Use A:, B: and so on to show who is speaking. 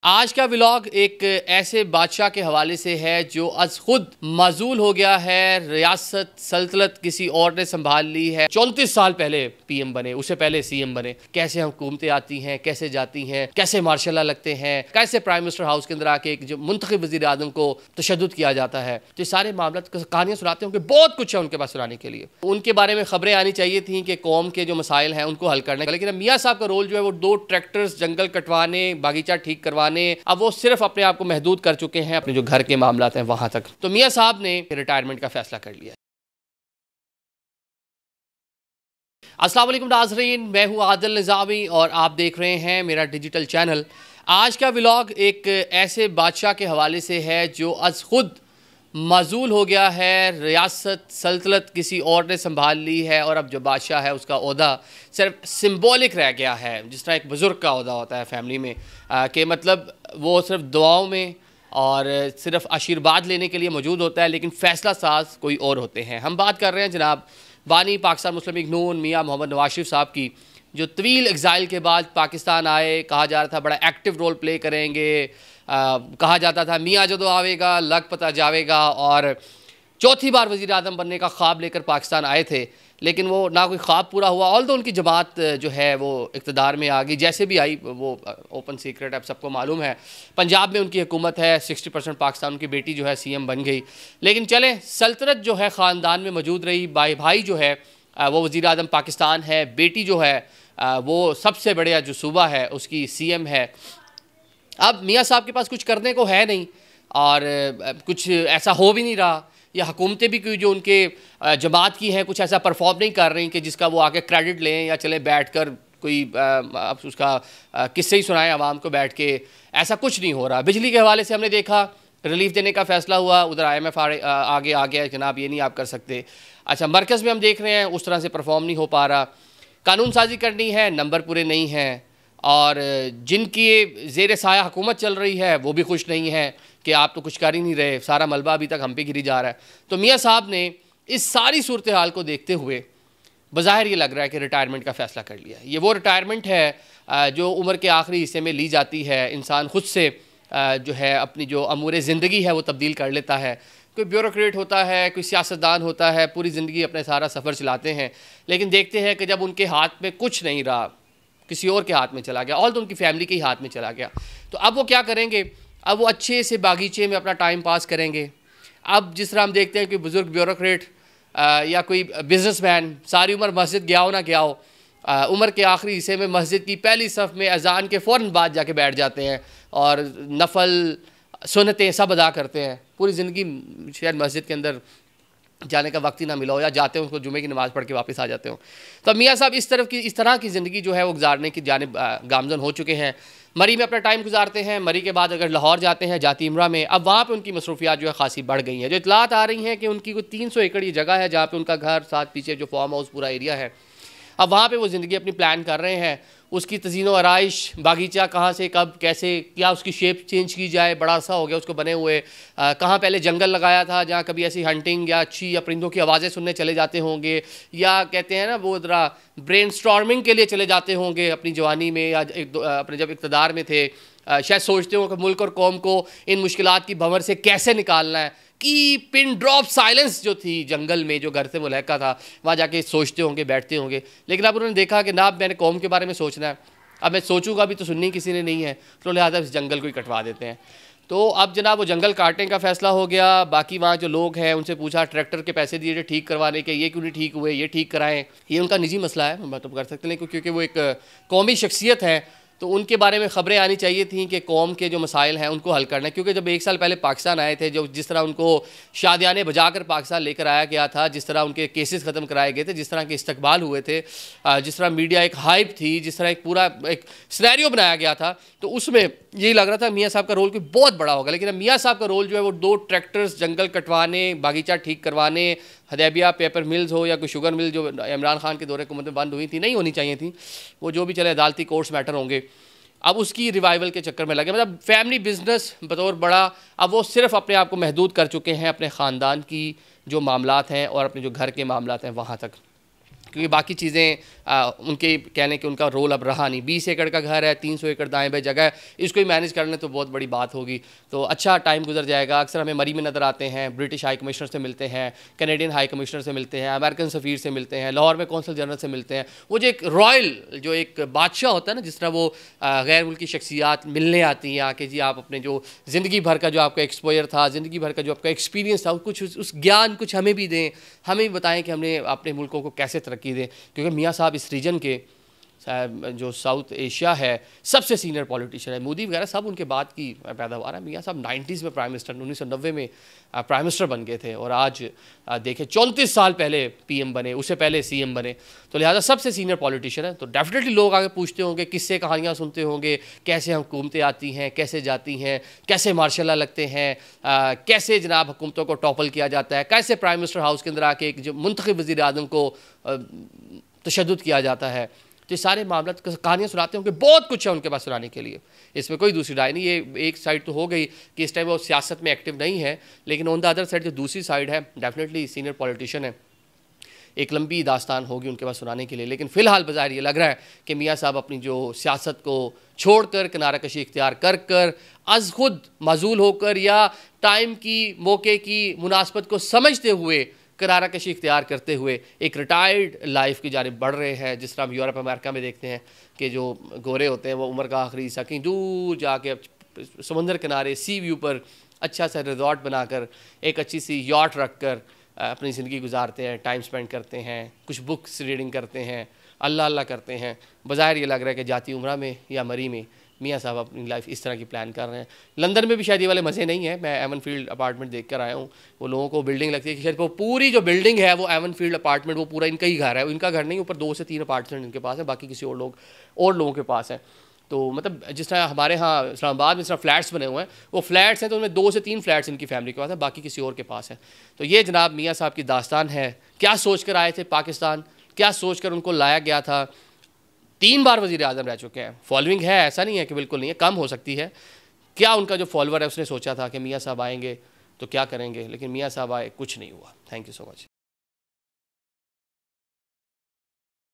A: आज का व्लॉग एक ऐसे बादशाह के हवाले से है जो अज खुद माजूल हो गया है। रियासत सल्तनत किसी और ने संभाल ली है। 34 साल पहले पीएम बने, उससे पहले सीएम बने। कैसे हुकूमतें आती हैं, कैसे जाती हैं, कैसे मार्शल लगते हैं, कैसे प्राइम मिनिस्टर हाउस के अंदर आके जो मुंतखब वज़ीर आज़म को तशद्दुद किया जाता है। तो सारे मामला कहानियाँ सुनाते होंगे, बहुत कुछ है उनके पास सुनाने के लिए। उनके बारे में खबरें आनी चाहिए थी कि कौम के जो मसाइल हैं उनको हल करने का। लेकिन मियाँ साहब का रोल जो है वो 2 ट्रैक्टर्स जंगल कटवाने, बागीचा ठीक करवाने, अब वो सिर्फ अपने आप को महदूद कर चुके हैं अपने जो घर के मामलात हैं वहां तक। तो मियां साहब ने रिटायरमेंट का फैसला कर लिया। अस्सलाम वालेकुम नाज़रीन, मैं हूं आदिल निज़ामी और आप देख रहे हैं मेरा डिजिटल चैनल। आज का व्लॉग एक ऐसे बादशाह के हवाले से है जो अज खुद माजूल हो गया है। रियासत सल्तनत किसी और ने संभाल ली है और अब जो बादशाह है उसका ओहदा सिर्फ सिंबॉलिक रह गया है। जिस तरह एक बुज़ुर्ग का ओहदा होता है फैमिली में कि मतलब वो सिर्फ दुआओं में और सिर्फ आशीर्वाद लेने के लिए मौजूद होता है, लेकिन फ़ैसला साज कोई और होते हैं। हम बात कर रहे हैं जनाब बानी पाकिस्तान मुस्लिम लीग नून मियाँ मोहम्मद नवाज शरीफ साहब की, जो तवील एग्ज़ाइल के बाद पाकिस्तान आए। कहा जा रहा था बड़ा एक्टिव रोल प्ले करेंगे, कहा जाता था मियाँ जदों आवेगा लग पता जावेगा, और चौथी बार वज़ीर आज़म बनने का ख्वाब लेकर पाकिस्तान आए थे। लेकिन वो ना कोई ख्वाब पूरा हुआ। ऑल तो उनकी जमात जो है वो इक़्तिदार में आ गई, जैसे भी आई वो ओपन सीक्रेट अब सबको मालूम है। पंजाब में उनकी हुकूमत है, 60% पाकिस्तान, उनकी बेटी जो है सीएम बन गई। लेकिन चले सल्तनत जो है ख़ानदान में मौजूद रही। भाई जो है वो वज़ीर आज़म पाकिस्तान है, बेटी जो है वो सबसे बड़ा जो सूबा है उसकी सीएम है। अब मियाँ साहब के पास कुछ करने को है नहीं और कुछ ऐसा हो भी नहीं रहा, या हुकूमतें भी कोई जो उनके जमात की हैं कुछ ऐसा परफॉर्म नहीं कर रही कि जिसका वो आके क्रेडिट लें या चले बैठ कर कोई अब उसका किस्से ही सुनाएं आवाम को बैठ के। ऐसा कुछ नहीं हो रहा। बिजली के हवाले से हमने देखा रिलीफ देने का फ़ैसला हुआ, उधर IMF आगे आ गया, जनाब ये नहीं आप कर सकते। अच्छा, मरकज़ में हम देख रहे हैं उस तरह से परफॉर्म नहीं हो पा रहा। कानून साजी करनी है, नंबर पूरे नहीं हैं, और जिनकी ज़ेर साया हुकूमत चल रही है वो भी खुश नहीं है कि आप तो कुछ कर ही नहीं रहे, सारा मलबा अभी तक हम पे गिरी जा रहा है। तो मियाँ साहब ने इस सारी सूरत हाल को देखते हुए बज़ाहिर ये लग रहा है कि रिटायरमेंट का फ़ैसला कर लिया। ये वो रिटायरमेंट है जो उम्र के आखिरी हिस्से में ली जाती है। इंसान खुद से जो है अपनी जो अमूर ज़िंदगी है वो तब्दील कर लेता है। कोई ब्यूरोक्रेट होता है, कोई सियासतदान होता है, पूरी ज़िंदगी अपने सारा सफ़र चलाते हैं, लेकिन देखते हैं कि जब उनके हाथ में कुछ नहीं रहा, किसी और के हाथ में चला गया, और तो उनकी फैमिली के ही हाथ में चला गया, तो अब वो क्या करेंगे? अब वो अच्छे से बागीचे में अपना टाइम पास करेंगे। अब जिस तरह हम देखते हैं कि बुज़ुर्ग ब्यूरोक्रेट या कोई बिजनेसमैन सारी उम्र मस्जिद गया हो ना गया हो, उम्र के आखिरी हिस्से में मस्जिद की पहली सफ़ में अजान के फ़ौरन बाद जाके बैठ जाते हैं और नफल सुन्नतें सब अदा करते हैं। पूरी ज़िंदगी शायद मस्जिद के अंदर जाने का वक्त ही ना मिला हो, या जाते हो उसको जुमे की नमाज़ पढ़ के वापस आ जाते हो। तो मियाँ साहब इस तरह की ज़िंदगी जो है वो गुजारने की जानिब गामज़न हो चुके हैं। मरी में अपना टाइम गुजारते हैं। मरी के बाद अगर लाहौर जाते हैं जाती इमरा में, अब वहाँ पे उनकी मसरूफियात जो है खासी बढ़ गई हैं। जो इतलात आ रही हैं कि उनकी कोई 300 एकड़ ये जगह है जहाँ पे उनका घर, साथ पीछे जो फार्म हाउस पूरा एरिया है, अब वहाँ पे वो ज़िंदगी अपनी प्लान कर रहे हैं। उसकी तज़ीनो आराइश, बागीचा कहाँ से कब कैसे क्या उसकी शेप चेंज की जाए, बड़ा सा हो गया उसको बने हुए। कहाँ पहले जंगल लगाया था जहाँ कभी ऐसी हंटिंग या अच्छी या परिंदों की आवाज़ें सुनने चले जाते होंगे, या कहते हैं ना वो ज़रा ब्रेन स्टॉर्मिंग के लिए चले जाते होंगे अपनी जवानी में, या अपने जब इक़्तिदार में थे शायद सोचते हो कि मुल्क और कौम को इन मुश्किलात की भंवर से कैसे निकालना है। कि पिन ड्रॉप साइलेंस जो थी जंगल में, जो घर से मुलहका था, वहाँ जाके सोचते होंगे, बैठते होंगे। लेकिन अब उन्होंने देखा कि ना मैंने कौम के बारे में सोचना है, अब मैं सोचूंगा भी तो सुननी किसी ने नहीं है, तो लिहाजा इस जंगल को ही कटवा देते हैं। तो अब जनाब वो जंगल काटने का फ़ैसला हो गया। बाकी वहाँ जो लोग हैं उनसे पूछा, ट्रैक्टर के पैसे दिए ठीक करवाने के, ये क्यों नहीं ठीक हुए, ये ठीक कराएं। ये उनका निजी मसला है, मतलब कर सकते हैं, क्योंकि वो एक कौमी शख्सियत है, तो उनके बारे में ख़बरें आनी चाहिए थी कि कौम के जो मसाइल हैं उनको हल करना है। क्योंकि जब 1 साल पहले पाकिस्तान आए थे, जो जिस तरह उनको शादियाने बजा कर पाकिस्तान लेकर आया गया था, जिस तरह उनके केसेस ख़त्म कराए गए थे, जिस तरह के इस्तकबाल हुए थे, जिस तरह मीडिया एक हाइप थी, जिस तरह एक पूरा एक सिनेरियो बनाया गया था, तो उसमें यही लग रहा था मियाँ साहब का रोल कोई बहुत बड़ा होगा। लेकिन अब मियाँ साहब का रोल जो है वो 2 ट्रैक्टर्स जंगल कटवाने, बागीचा ठीक करवाने, हदैबिया पेपर मिल्स हो या कोई शुगर मिल जो इमरान खान के दौरे हुकूमत में बंद हुई थी, नहीं होनी चाहिए थी, वो जो भी चले अदालती कोर्ट्स मैटर होंगे, अब उसकी रिवाइवल के चक्कर में लगे। मतलब फैमिली बिजनेस बतौर बड़ा अब वो सिर्फ अपने आप को महदूद कर चुके हैं अपने ख़ानदान की जो मामलात हैं और अपने जो घर के मामलात हैं वहाँ तक। क्योंकि बाकी चीज़ें उनके कहने कि उनका रोल अब रहा नहीं। 20 एकड़ का घर है, 300 एकड़ दाएं बाएं जगह है, इसको ही मैनेज करने तो बहुत बड़ी बात होगी। तो अच्छा टाइम गुजर जाएगा। अक्सर हमें मरी में नज़र आते हैं, ब्रिटिश हाई कमिश्नर से मिलते हैं, कैनेडियन हाई कमिश्नर से मिलते हैं, अमेरिकन सफ़ीर से मिलते हैं, लाहौर में कौंसल जनरल से मिलते हैं। वो जो एक रॉयल, जो एक बादशाह होता है ना, जिस तरह वो गैर मुल्की शख्सियात मिलने आती हैं आके, जी आप अपने जो ज़िंदगी भर का जो आपका एक्सपोजर था, ज़िंदगी भर का जो आपका एक्सपीरियंस था, कुछ उस ज्ञान कुछ हमें भी दें, हमें भी बताएं कि हमने अपने मुल्कों को कैसे तरक्की दें। क्योंकि मियाँ साहब इस रीजन के जो साउथ एशिया है सबसे सीनियर पॉलिटिशियन है। मोदी वगैरह सब उनके बाद की पैदावार है। मियाँ साहब 90s में प्राइम मिनिस्टर, 1990 में प्राइम मिनिस्टर बन गए थे और आज देखें 34 साल पहले पीएम बने, उससे पहले सीएम बने। तो लिहाजा सबसे सीनियर पॉलिटिशियन है। तो डेफिनेटली लोग आगे पूछते होंगे, किस्से कहानियाँ सुनते होंगे, कैसे हुकूमतें आती हैं, कैसे जाती हैं, कैसे मार्शल लॉ लगते हैं, कैसे जनाब हुकूमतों को टॉपल किया जाता है, कैसे प्राइम मिनिस्टर हाउस के अंदर आके एक जो मुंतखब वज़ीर आज़म को तशद्दुद किया जाता है। तो ये सारे मामला कहानियाँ सुनाते होंगे, बहुत कुछ है उनके पास सुनाने के लिए, इसमें कोई दूसरी राय नहीं। ये एक साइड तो हो गई कि इस टाइम वो सियासत में एक्टिव नहीं है, लेकिन ऑन द अदर साइड जो दूसरी साइड है, डेफिनेटली सीनियर पॉलिटिशियन है, एक लंबी दास्तान होगी उनके पास सुनाने के लिए। लेकिन फ़िलहाल बाज़ाहिर ये लग रहा है कि मियाँ साहब अपनी जो सियासत को छोड़कर, किनारा कशी इख्तियार कर कर, अज़ खुद माजूल होकर या टाइम की, मौके की मुनासबत को समझते हुए, किनारा कशी इख्तियार करते हुए एक रिटायर्ड लाइफ की जानिब बढ़ रहे हैं। जिस तरह हम यूरोप अमेरिका में देखते हैं कि जो गोरे होते हैं वो उम्र का आखिरी हिस्सा कहीं दूर जाके समंदर किनारे सी व्यू पर अच्छा सा रिजॉर्ट बनाकर, एक अच्छी सी यॉट रख कर अपनी ज़िंदगी गुजारते हैं, टाइम स्पेंड करते हैं, कुछ बुक्स रीडिंग करते हैं, अल्लाह अल्लाह करते हैं। बाज़ाहिर ये लग रहा है कि जाती उम्रा में या मरी में मियाँ साहब अपनी लाइफ इस तरह की प्लान कर रहे हैं। लंदन में भी शायद ये वाले मज़े नहीं है। मैं एवन फील्ड अपार्टमेंट देख कर आया हूँ। वो लोगों को बिल्डिंग लगती है कि शायद वो पूरी जो बिल्डिंग है वो एवन फील्ड अपार्टमेंट, वो पूरा इनका ही घर है। इनका घर नहीं, ऊपर 2 से 3 अपार्टमेंट इनके पास है, बाकी किसी और लोगों के पास है। तो मतलब जिस तरह हमारे यहाँ इस्लामाबाद में जिस तरह फ्लैट्स बने हुए हैं, वो फ्लैट्स हैं तो उनमें 2 से 3 फ्लैट्स इनकी फैमिली के पास है, बाकी किसी और के पास है। तो ये जनाब मियाँ साहब की दास्तान है। क्या सोच कर आए थे पाकिस्तान, क्या सोच कर उनको लाया गया था। 3 बार वज़ीर आज़म रह चुके हैं। फॉलोइंग है, ऐसा नहीं है कि बिल्कुल नहीं है, कम हो सकती है। क्या उनका जो फॉलोअर है उसने सोचा था कि मियाँ साहब आएंगे तो क्या करेंगे, लेकिन मियाँ साहब आए, कुछ नहीं हुआ। Thank you so much.